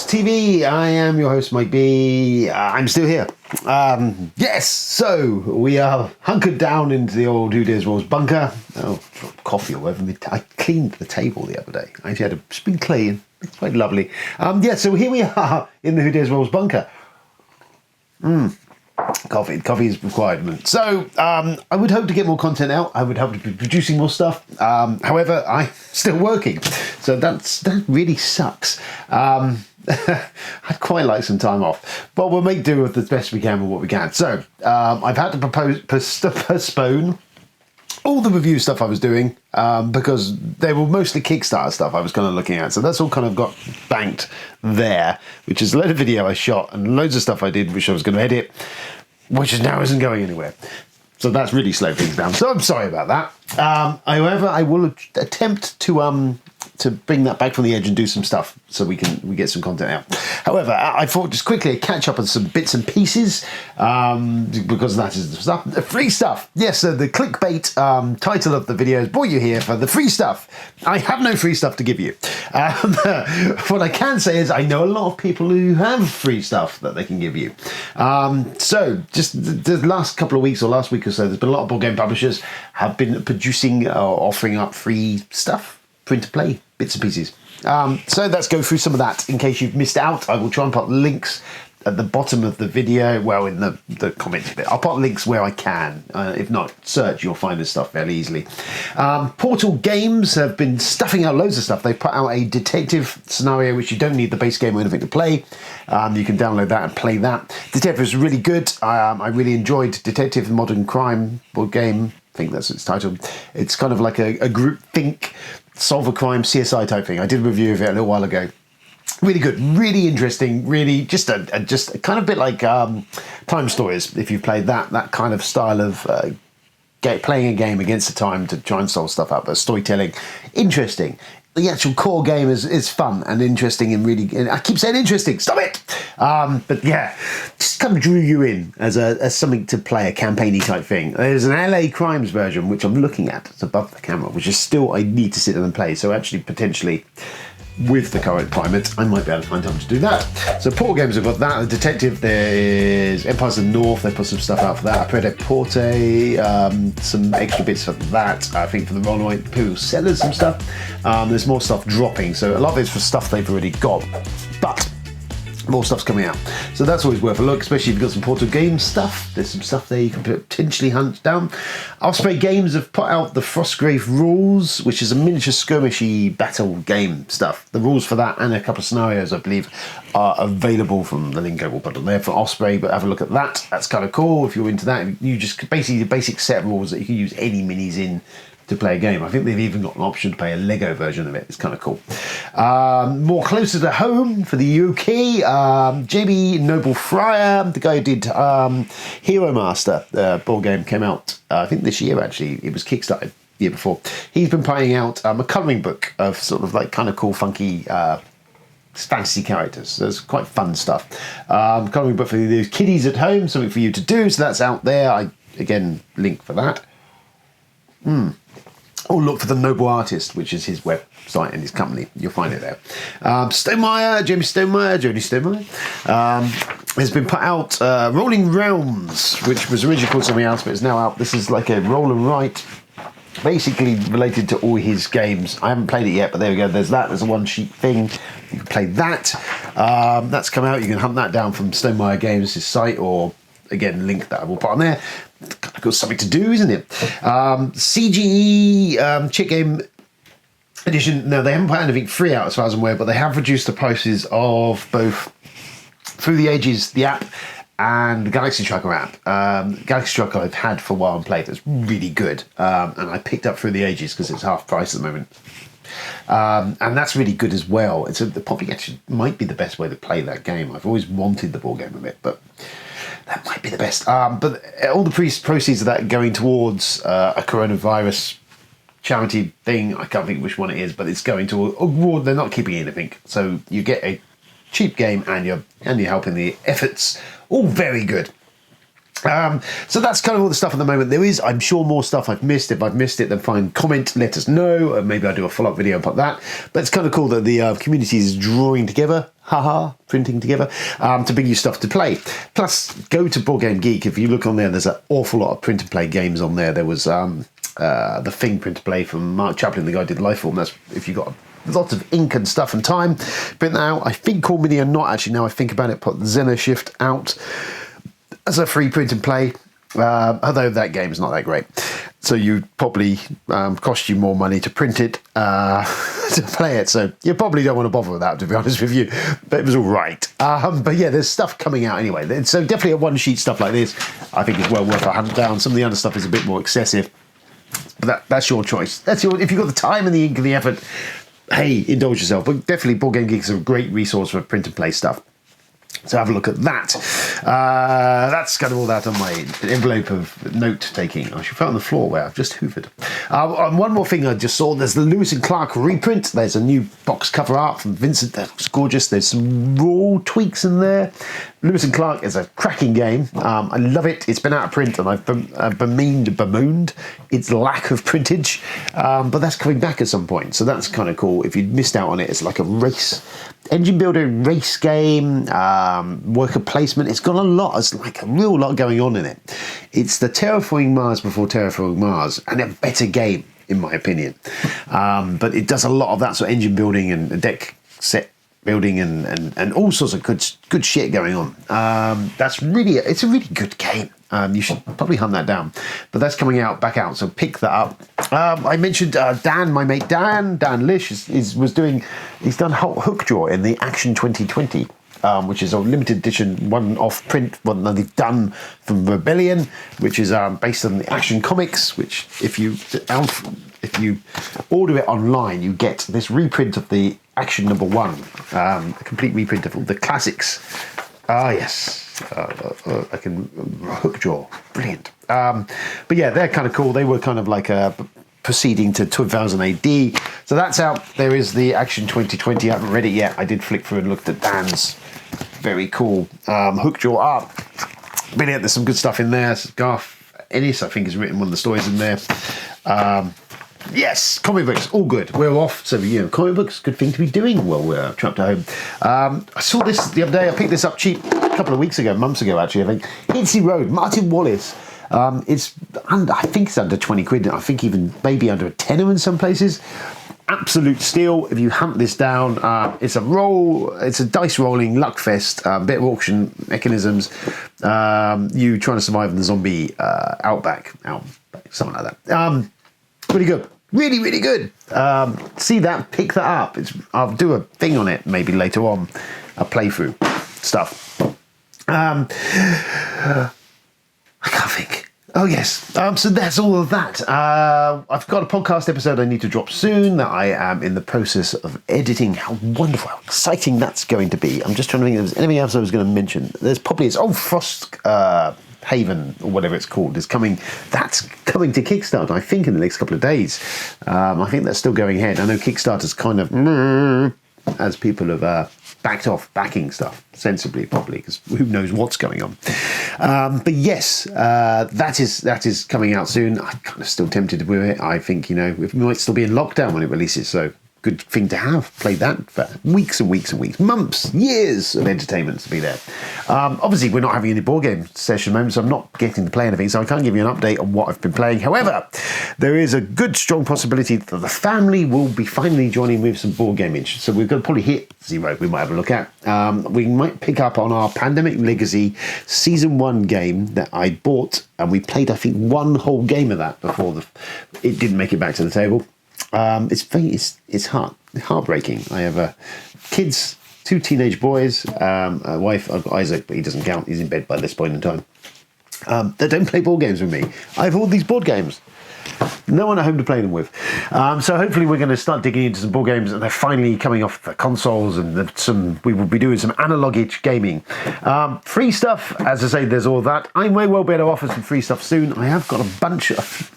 TV, I am your host Mike B. I'm still here. Yes, so we are hunkered down into the old Who Dares Rolls bunker. Oh, coffee all over me. I cleaned the table the other day. I actually had a spring clean. It's quite lovely. Yeah, so here we are in the Who Dares Rolls bunker. Coffee is required. So I would hope to get more content out. I would hope to be producing more stuff. However, I'm still working, so that really sucks. I'd quite like some time off, but we'll make do with the best we can with what we can. So I've had to postpone all the review stuff I was doing because they were mostly Kickstarter stuff I was kind of looking at. So that's all kind of got banked there, which is a load of video I shot and loads of stuff I did, which I was going to edit, which now isn't going anywhere. So that's really slowed things down. So I'm sorry about that. However, I will attempt to bring that back from the edge and do some stuff so we get some content out. However, I thought just quickly catch up on some bits and pieces because that is the stuff. The free stuff. Yes, so the clickbait title of the video has brought you here for the free stuff. I have no free stuff to give you. What I can say is I know a lot of people who have free stuff that they can give you. So just the last couple of weeks or last week or so, there's been a lot of board game publishers have been producing or offering up free stuff, print to play bits and pieces. So let's go through some of that in case you've missed out. I will try and put links at the bottom of the video, well, in the comments bit. I'll put links where I can. If not, search, you'll find this stuff fairly easily. Portal Games have been stuffing out loads of stuff. They put out a detective scenario, which you don't need the base game or anything to play. You can download that and play that. Detective is really good. I really enjoyed Detective Modern Crime board game. I think that's its title. It's kind of like a group think, solve a crime, CSI type thing. I did a review of it a little while ago. Really good, really interesting, really just a kind of bit like Time Stories, if you've played that kind of style of playing a game against the time to try and solve stuff out, but storytelling, interesting. The actual core game is fun and interesting and really, and I keep saying interesting, stop it! But yeah, just kind of drew you in as something to play, a campaign-y type thing. There's an LA Crimes version, which I'm looking at, it's above the camera, which is still, I need to sit down and play, so actually potentially with the current climate, I might be able to find time to do that. So Portal Games have got that. The Detective, there's Empires of the North, they put some stuff out for that. Pret Porte, some extra bits for that. I think for the Roll Imperial Sellers, some stuff. There's more stuff dropping, so a lot of it's for stuff they've already got. But more stuff's coming out. So that's always worth a look, especially if you've got some Portal Games stuff. There's some stuff there you can potentially hunt down. Osprey Games have put out the Frostgrave Rules, which is a miniature skirmishy battle game stuff. The rules for that and a couple of scenarios, I believe, are available from the link I will put on there for Osprey, but have a look at that. That's kind of cool. If you're into that, you just basically the basic set of rules that you can use any minis in to play a game. I think they've even got an option to play a Lego version of it. It's kind of cool. More closer to home for the UK, JB Noble Fryer, the guy who did Hero Master, board game, came out I think this year actually. It was Kickstarted the year before. He's been putting out a colouring book of sort of like kind of cool, funky fantasy characters. So it's quite fun stuff. Colouring book for those kiddies at home, something for you to do. So that's out there. I again link for that. Or look for the Noble Artist, which is his website and his company. You'll find it there. Stonemeyer, Jamie Stonemeyer, Jodie Stonemeyer, has been put out Rolling Realms, which was originally called something else, but it's now out. This is like a roll and write, basically related to all his games. I haven't played it yet, but there we go. There's that. There's a one-sheet thing. You can play that. That's come out. You can hunt that down from Stonemeyer Games' his site, or again, link that I will put on there. Kind of got something to do, isn't it? CGE Chit Game Edition. No, they haven't put anything free out as far as I'm aware, but they have reduced the prices of both Through the Ages, the app, and the Galaxy Tracker app. Galaxy Tracker I've had for a while and played. It's really good. And I picked up Through the Ages because it's half price at the moment. And that's really good as well. It's probably actually might be the best way to play that game. I've always wanted the board game a bit, but that might be the best. But all the proceeds of that going towards a coronavirus charity thing. I can't think which one it is, but it's going to. They're not keeping anything, so you get a cheap game and you're helping the efforts. All very good. So that's kind of all the stuff at the moment. There is, I'm sure, more stuff I've missed. If I've missed it, then fine, comment, let us know. Maybe I'll do a follow-up video about that. But it's kind of cool that the community is drawing together, printing together, to bring you stuff to play. Plus, go to Board Game Geek. If you look on there, there's an awful lot of print and play games on there. There was the Thing print to play from Mark Chaplin, the guy who did Lifeform. That's if you got lots of ink and stuff and time. Print that out. I think Core Mini are not actually, now I think about it, put Xenoshift out as a free print and play, although that game is not that great. So you probably cost you more money to print it to play it. So you probably don't want to bother with that, to be honest with you. But it was all right. But yeah, there's stuff coming out anyway. So definitely a one-sheet stuff like this, I think is well worth a hunt down. Some of the other stuff is a bit more excessive. But that's your choice. If you've got the time and the ink and the effort, hey, indulge yourself. But definitely Board Game Geek is a great resource for print and play stuff. So have a look at that. That's kind of all that on my envelope of note-taking. I should put it on the floor where I've just hoovered. And one more thing I just saw, there's the Lewis and Clark reprint. There's a new box cover art from Vincent. That looks gorgeous. There's some raw tweaks in there. Lewis and Clark is a cracking game. I love it. It's been out of print and I've bemoaned its lack of printage. But that's coming back at some point. So that's kind of cool. If you missed out on it, it's like a race, engine builder race game, worker placement. It's got a lot. It's like a real lot going on in it. It's the Terraforming Mars before Terraforming Mars, and a better game, in my opinion. But it does a lot of that sort of engine building and deck set building and all sorts of good shit going on. It's a really good game. You should probably hunt that down. But that's coming back out, so pick that up. I mentioned Dan, my mate Dan Lish, he's done Hookjaw in the Action 2020, which is a limited edition one-off print, one that they've done from Rebellion, which is based on the Action comics, which if you order it online, you get this reprint of the Action #1, a complete reprint of all the classics. Yes. I can Hookjaw, brilliant. But yeah, they're kind of cool. They were kind of like proceeding to 2000 AD. So that's out. There is the Action 2020. I haven't read it yet. I did flick through and looked at Dan's very cool Hookjaw art. Brilliant. There's some good stuff in there. Garth Ennis, I think, has written one of the stories in there. Yes, comic books, all good. We're off, so comic books, good thing to be doing while we're trapped at home. I saw this the other day. I picked this up cheap a couple of months ago actually, I think. Hitsy Road, Martin Wallace. I think it's under 20 quid. I think even maybe under a tenner in some places. Absolute steal. If you hunt this down, it's a dice rolling luck fest, bit of auction mechanisms. You trying to survive in the zombie outback, something like that. Pretty good. Really, really good. See that, pick that up. I'll do a thing on it maybe later on, a playthrough stuff. I can't think. Oh yes. So that's all of that. I've got a podcast episode I need to drop soon that I am in the process of editing. How wonderful, how exciting that's going to be. I'm just trying to think if there's anything else I was going to mention. There's probably Frost Haven or whatever it's called is coming. That's coming to Kickstarter, I think, in the next couple of days. I think that's still going ahead. I know Kickstarter's kind of as people have backed off backing stuff sensibly, probably, because who knows what's going on. But yes, that is coming out soon. I'm kind of still tempted to do it. I think we might still be in lockdown when it releases, so good thing to have. Played that for weeks and weeks and weeks, months, years of entertainment to be there. Obviously, we're not having any board game session at the moment, so I'm not getting to play anything, so I can't give you an update on what I've been playing. However, there is a good, strong possibility that the family will be finally joining with some board gaming. So we're going to probably hit zero. We might have a look at. We might pick up on our Pandemic Legacy Season 1 game that I bought, and we played, I think, one whole game of that before it didn't make it back to the table. It's heartbreaking. I have kids, 2 teenage boys, a wife. I've got Isaac, but he doesn't count. He's in bed by this point in time. They don't play board games with me. I have all these board games. No one at home to play them with. So hopefully we're going to start digging into some board games, and they're finally coming off the consoles, and we will be doing some analogic gaming. Free stuff, as I say, there's all that. I may well be able to offer some free stuff soon. I have got a bunch of...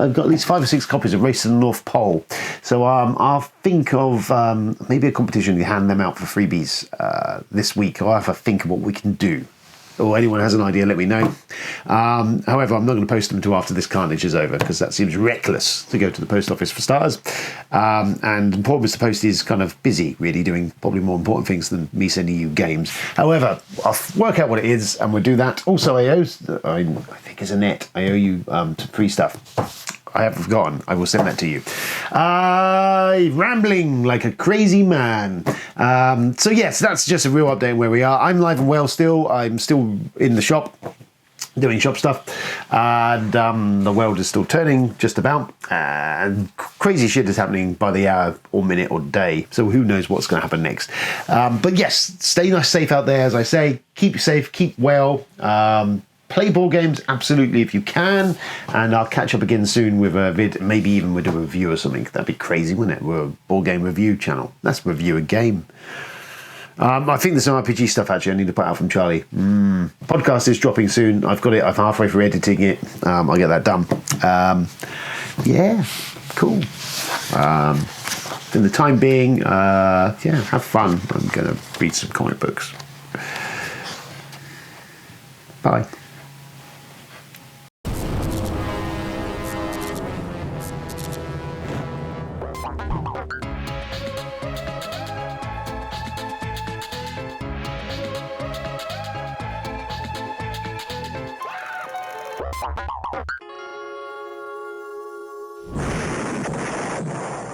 I've got at least 5 or 6 copies of Race to the North Pole. So I'll think of maybe a competition to hand them out for freebies this week. I'll have a think of what we can do. or anyone has an idea, let me know. However, I'm not going to post them until after this carnage is over, because that seems reckless to go to the post office for starters. And poor Mr. Post is kind of busy, really, doing probably more important things than me sending you games. However, I'll work out what it is, and we'll do that. Also, I think it's Annette. I owe you some free stuff. I haven't forgotten. I will send that to you. Rambling like a crazy man. So yes, that's just a real update on where we are. I'm live and well still. I'm still in the shop doing shop stuff, and the world is still turning just about, and crazy shit is happening by the hour or minute or day, so who knows what's going to happen next. But yes, stay nice, safe out there, as I say. Keep safe, keep well. Play board games, absolutely, if you can. And I'll catch up again soon with a vid, maybe even with a review or something. That'd be crazy, wouldn't it? We're a board game review channel. Let's review a game. I think there's some RPG stuff, actually, I need to put out from Charlie. Podcast is dropping soon. I've got it. I'm halfway through editing it. I'll get that done. Yeah, cool. For the time being, yeah, have fun. I'm going to read some comic books. Bye. Bye.